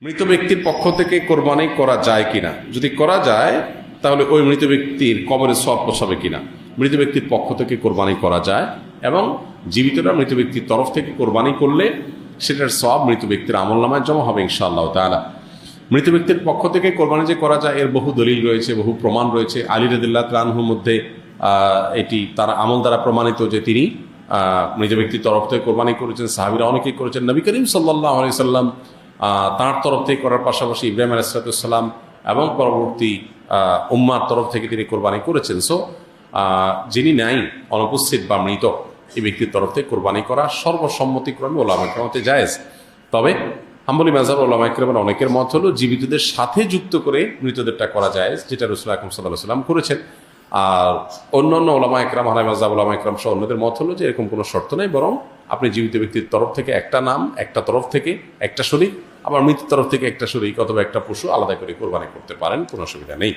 মৃত ব্যক্তির পক্ষ থেকে কোরবানি করা যায় কিনা? যদি করা যায় তাহলে ওই মৃত ব্যক্তির কবরে সওয়াব পৌঁছাবে কিনা? মৃত ব্যক্তির পক্ষ থেকে কোরবানি করা যায় এবং জীবিতরা মৃত ব্যক্তির তরফ থেকে কোরবানি করলে সেটার সওয়াব মৃত ব্যক্তির আমলনামায় জমা হবে ইনশাআল্লাহ তাআলা। মৃত ব্যক্তির পক্ষ থেকে কোরবানি যে করা যায় এর বহু দলিল রয়েছে, বহু প্রমাণ রয়েছে। আলী রাদিয়াল্লাহু তাআলা আনহুর মধ্যে এটি তার আমল দ্বারা প্রমাণিত যে তিনি মৃত ব্যক্তির তরফ থেকে কোরবানি করেছেন। সাহাবীরা অনেকেই করেছেন। নবী করিম সাল্লাল্লাহু আলাইহি সাল্লাম তাঁর তরফ থেকে করার পাশাপাশি ইব্রাহিম আলাইহিস সালাম এবং পরবর্তী উম্মার তরফ থেকে তিনি কোরবানি করেছেন। সো যিনি নাই, অনুপস্থিত বা মৃত, এই ব্যক্তির তরফ থেকে কোরবানি করা সর্বসম্মতিক্রমে ওলামা কেরামতে জায়েজ। তবে হাম্বলী মাযহাব ওলামা কেরামের অনেকের মত হলো জীবিতদের সাথে যুক্ত করে মৃতদেরটা করা জায়েজ, যেটা রাসূল আকরাম সাল্লাল্লাহু আলাইহি ওয়াসাল্লাম করেছেন। আর অন্যান্য ওলামা একরাম, হানাফি মাযহাব ওলামা একরাম সহ অন্যদের মত হলো যে এরকম কোনো শর্ত নেই, বরং আপনি জীবিত ব্যক্তির তরফ থেকে একটা নাম, একটা তরফ থেকে একটা শরীক, আবার মৃতের তরফ থেকে একটা শরীক অথবা একটা পশু আলাদা করে কোরবানি করতে পারেন, কোনো অসুবিধা নেই।